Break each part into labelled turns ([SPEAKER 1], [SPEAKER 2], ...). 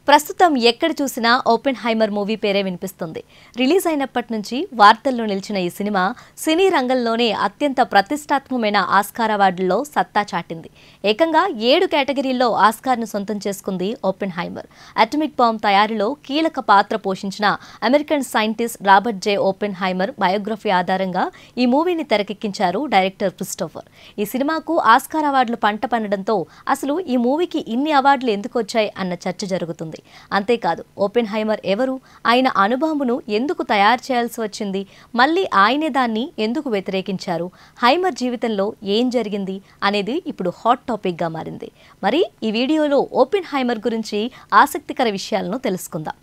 [SPEAKER 1] ప్రస్తుతం ఎక్కడ చూసినా ఓపెన్ హైమర్ మూవీ పేరే వినిపిస్తుంది. రిలీజ్ అయినప్పటి నుంచి వార్తల్లో నిలిచిన ఈ సినిమా సినీ రంగంలోనే అత్యంత ప్రతిష్టాత్మకమైన ఆస్కార్ అవార్డుల్లో సత్తా చాటింది. ఏకంగా 7 కేటగిరీల్లో ఆస్కార్ను సొంతం చేసుకుంది ఓపెన్ హైమర్. అటామిక్ బాంబ్ తయారీలో కీలక పాత్ర పోషించిన అమెరికన్ సైంటిస్ట్ రాబర్ట్ జే ఓపెన్ హైమర్ బయోగ్రఫీ ఆధారంగా ఈ మూవీని తెరకెక్కించారు డైరెక్టర్ క్రిస్టోఫర్. ఈ సినిమాకు ఆస్కార్ అవార్డులు పంట పండడంతో అసలు ఈ మూవీకి ఇన్ని అవార్డులు ఎందుకు వచ్చాయి అన్న చర్చ జరుగుతుంది. అంతేకాదు, ఓపెన్ హైమర్ ఎవరు, ఆయన అణుబాంబును ఎందుకు తయారు చేయాల్సి వచ్చింది, మళ్ళీ ఆయనే దాన్ని ఎందుకు వ్యతిరేకించారు, హైమర్ జీవితంలో ఏం జరిగింది అనేది ఇప్పుడు హాట్ టాపిక్ గా మారింది. మరి ఈ వీడియోలో ఓపెన్ హైమర్ గురించి ఆసక్తికర విషయాలను తెలుసుకుందాం.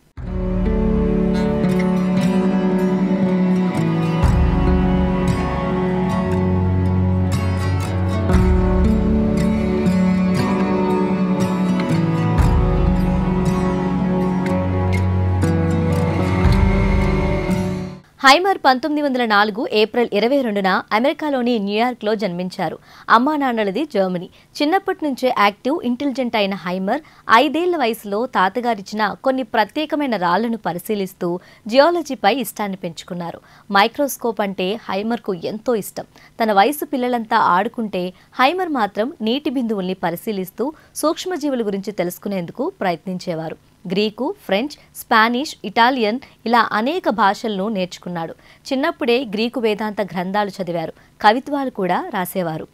[SPEAKER 1] హైమర్ 1904 ఏప్రిల్ 22న అమెరికాలోని న్యూయార్క్లో జన్మించారు. అమ్మా నాన్నలది జర్మనీ. చిన్నప్పటి నుంచే యాక్టివ్, ఇంటెలిజెంట్ అయిన హైమర్ 5 ఏళ్ల వయసులో తాతగారిచ్చిన కొన్ని ప్రత్యేకమైన రాళ్లను పరిశీలిస్తూ జియాలజీపై ఇష్టాన్ని పెంచుకున్నారు. మైక్రోస్కోప్ అంటే హైమర్కు ఎంతో ఇష్టం. తన వయసు పిల్లలంతా ఆడుకుంటే హైమర్ మాత్రం నీటి బిందువుల్ని పరిశీలిస్తూ సూక్ష్మజీవుల గురించి తెలుసుకునేందుకు ప్రయత్నించేవారు. గ్రీకు, ఫ్రెంచ్, స్పానిష్, ఇటాలియన్ ఇలా అనేక భాషలను నేర్చుకున్నాడు. చిన్నప్పుడే గ్రీకు వేదాంత గ్రంథాలు చదివారు. కవిత్వాలు కూడా రాసేవారు.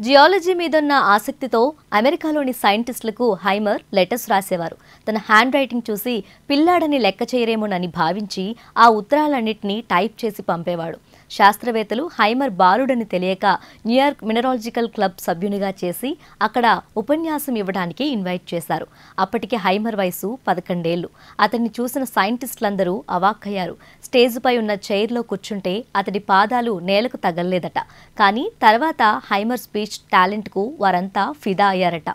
[SPEAKER 1] జియాలజీ మీదున్న ఆసక్తితో అమెరికాలోని సైంటిస్టులకు హైమర్ లెటర్స్ రాసేవారు. తన హ్యాండ్ రైటింగ్ చూసి పిల్లాడని లెక్క చేయరేమోనని భావించి ఆ ఉత్తరాలన్నింటినీ టైప్ చేసి పంపేవాడు. శాస్త్రవేత్తలు హైమర్ బాలుడని తెలియక న్యూయార్క్ మినరాలజికల్ క్లబ్ సభ్యునిగా చేసి అక్కడ ఉపన్యాసం ఇవ్వడానికి ఇన్వైట్ చేశారు. అప్పటికే హైమర్ వయసు 11 ఏళ్లు. అతన్ని చూసిన సైంటిస్టులందరూ అవాక్కయ్యారు. స్టేజ్పై ఉన్న చైర్లో కూర్చుంటే అతడి పాదాలు నేలకు తగల్లేదట. కానీ తర్వాత హైమర్ స్పీచ్ టాలెంట్కు వారంతా ఫిదా అయ్యారట.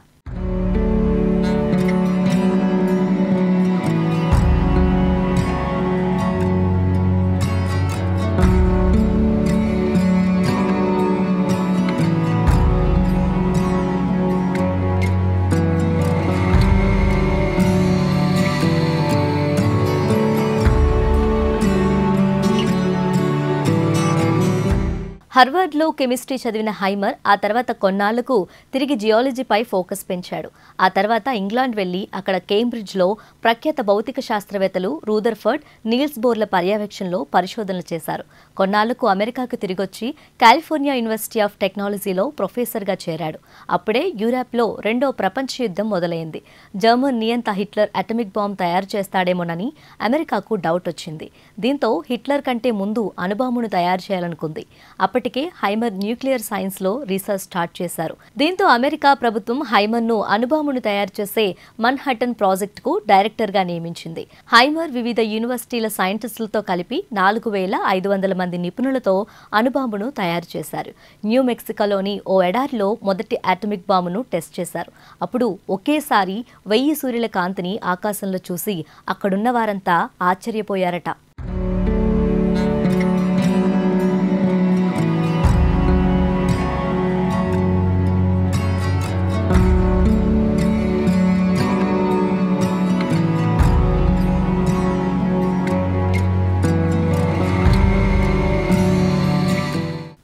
[SPEAKER 1] హార్వర్డ్లో కెమిస్ట్రీ చదివిన హైమర్ ఆ తర్వాత కొన్నాళ్లకు తిరిగి జియాలజీపై ఫోకస్ పెంచాడు. ఆ తర్వాత ఇంగ్లాండ్ వెళ్లి అక్కడ కేంబ్రిడ్జ్లో ప్రఖ్యాత భౌతిక శాస్త్రవేత్తలు రూదర్ఫర్డ్, నీల్స్ బోర్ల పర్యవేక్షణలో పరిశోధనలు చేశారు. కొన్నాళ్లకు అమెరికాకు తిరిగొచ్చి కాలిఫోర్నియా యూనివర్సిటీ ఆఫ్ టెక్నాలజీలో ప్రొఫెసర్గా చేరాడు. అప్పుడే యూరప్లో రెండో ప్రపంచ యుద్ధం మొదలైంది. జర్మన్ నియంత హిట్లర్ అటామిక్ బాంబ్ తయారు చేస్తాడేమోనని అమెరికాకు డౌట్ వచ్చింది. దీంతో హిట్లర్ కంటే ముందు అణుబాంబును తయారు చేయాలనుకుంది. అప్పటికే హైమర్ న్యూక్లియర్ సైన్స్ లో రీసెర్చ్ స్టార్ట్ చేశారు. దీంతో అమెరికా ప్రభుత్వం హైమర్ ను అణుబాంబును తయారు చేసే మన్హటన్ ప్రాజెక్ట్ కు డైరెక్టర్ గా నియమించింది. హైమర్ వివిధ యూనివర్సిటీల సైంటిస్టులతో కలిపి 4500 మంది నిపుణులతో అణుబాంబును తయారు చేశారు. న్యూ మెక్సికోలోని ఓ ఎడారిలో మొదటి అటామిక్ బాంబును టెస్ట్ చేశారు. అప్పుడు ఒకేసారి 1000 సూర్యుల కాంతిని ఆకాశంలో చూసి అక్కడున్న వారంతా ఆశ్చర్యపోయారట.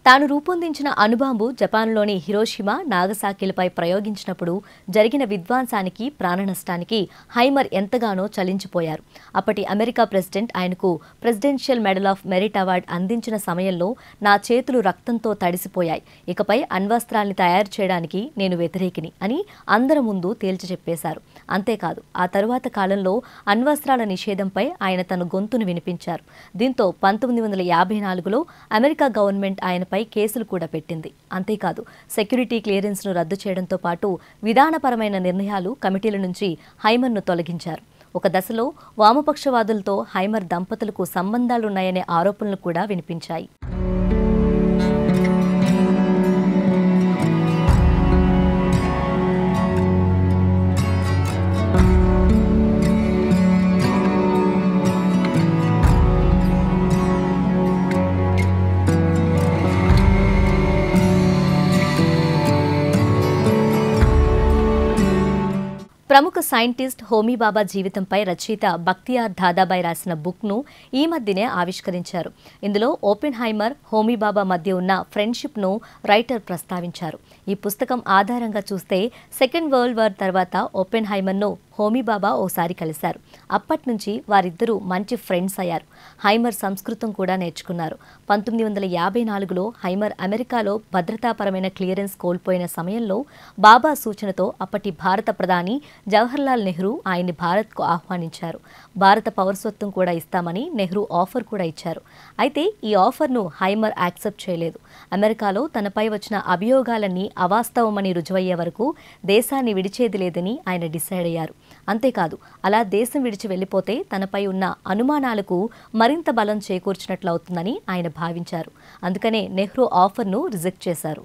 [SPEAKER 1] తాను రూపొందించిన అణుబాంబు జపాన్లోని హిరోషిమా, నాగసాకిలపై ప్రయోగించినప్పుడు జరిగిన విధ్వంసానికి, ప్రాణనష్టానికి హైమర్ ఎంతగానో చలించిపోయారు. అప్పటి అమెరికా ప్రెసిడెంట్ ఆయనకు presidential medal of merit award అందించిన సమయంలో నా చేతులు రక్తంతో తడిసిపోయాయి, ఇకపై అణ్వస్త్రాల్ని తయారు చేయడానికి నేను వ్యతిరేకిని అని అందరి ముందు తేల్చి చెప్పేశారు. అంతేకాదు, ఆ తరువాత కాలంలో అణ్వస్త్రాల నిషేధంపై ఆయన తన గొంతును వినిపించారు. దీంతో 1954లో అమెరికా గవర్నమెంట్ ఆయనపై కేసులు కూడా పెట్టింది. అంతేకాదు, సెక్యూరిటీ క్లియరెన్స్ ను రద్దు చేయడంతో పాటు విధానపరమైన నిర్ణయాలు, కమిటీల నుంచి హైమర్ను తొలగించారు. ఒక దశలో వామపక్షవాదులతో హైమర్ దంపతులకు సంబంధాలున్నాయనే ఆరోపణలు కూడా వినిపించాయి. ప్రముఖ సైంటిస్ట్ హోమీ బాబా జీవితంపై రచయిత బక్తియార్ దాదాబాయ్ రాసిన బుక్ను ఈ మధ్యనే ఆవిష్కరించారు. ఇందులో ఓపెన్హైమర్, హోమీ బాబా మధ్య ఉన్న ఫ్రెండ్షిప్ను రైటర్ ప్రస్తావించారు. ఈ పుస్తకం ఆధారంగా చూస్తే సెకండ్ వరల్డ్ వార్ తర్వాత ఓపెన్హైమర్ను హోమీ బాబా ఓసారి కలిశారు. అప్పటి నుంచి వారిద్దరూ మంచి ఫ్రెండ్స్ అయ్యారు. హైమర్ సంస్కృతం కూడా నేర్చుకున్నారు. 1954లో హైమర్ అమెరికాలో భద్రతాపరమైన క్లియరెన్స్ కోల్పోయిన సమయంలో బాబా సూచనతో అప్పటి భారత ప్రధాని జవహర్లాల్ నెహ్రూ ఆయన్ని భారత్కు ఆహ్వానించారు. భారత పౌరసత్వం కూడా ఇస్తామని నెహ్రూ ఆఫర్ కూడా ఇచ్చారు. అయితే ఈ ఆఫర్ను హైమర్ యాక్సెప్ట్ చేయలేదు. అమెరికాలో తనపై వచ్చిన అభియోగాలన్నీ అవాస్తవమని రుజువయ్యే వరకు దేశాన్ని విడిచేది లేదని ఆయన డిసైడ్ అయ్యారు. అంతేకాదు, అలా దేశం విడిచి వెళ్లిపోతే తనపై ఉన్న అనుమానాలకు మరింత బలం చేకూర్చినట్లవుతుందని ఆయన భావించారు. అందుకనే నెహ్రూ ఆఫర్ను రిజెక్ట్ చేశారు.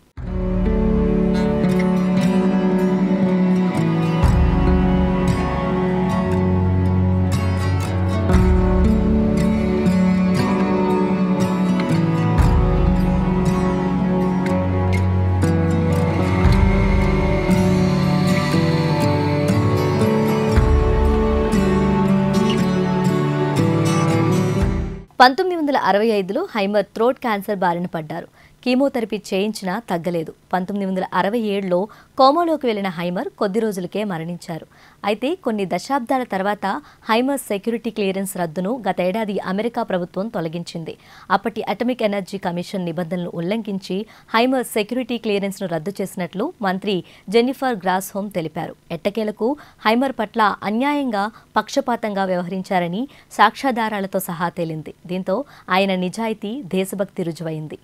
[SPEAKER 1] పంతొమ్మిది 1965లో హైమర్ థ్రోట్ క్యాన్సర్ బారిన పడ్డారు. కీమోథెరపీ చేయించినా తగ్గలేదు. 1967లో కోమాలోకి వెళ్లిన హైమర్ కొద్ది రోజులకే మరణించారు. అయితే కొన్ని దశాబ్దాల తర్వాత హైమర్ సెక్యూరిటీ క్లియరెన్స్ రద్దును గతేడాది అమెరికా ప్రభుత్వం తొలగించింది. అప్పటి అటమిక్ ఎనర్జీ కమిషన్ నిబంధనలు ఉల్లంఘించి హైమర్ సెక్యూరిటీ క్లియరెన్స్ను రద్దు చేసినట్లు మంత్రి జెన్నిఫర్ గ్రాస్హోమ్ తెలిపారు. ఎట్టకేలకు హైమర్ పట్ల అన్యాయంగా, పక్షపాతంగా వ్యవహరించారని సాక్ష్యాధారాలతో సహా తేలింది. దీంతో ఆయన నిజాయితీ, దేశభక్తి రుజువైంది.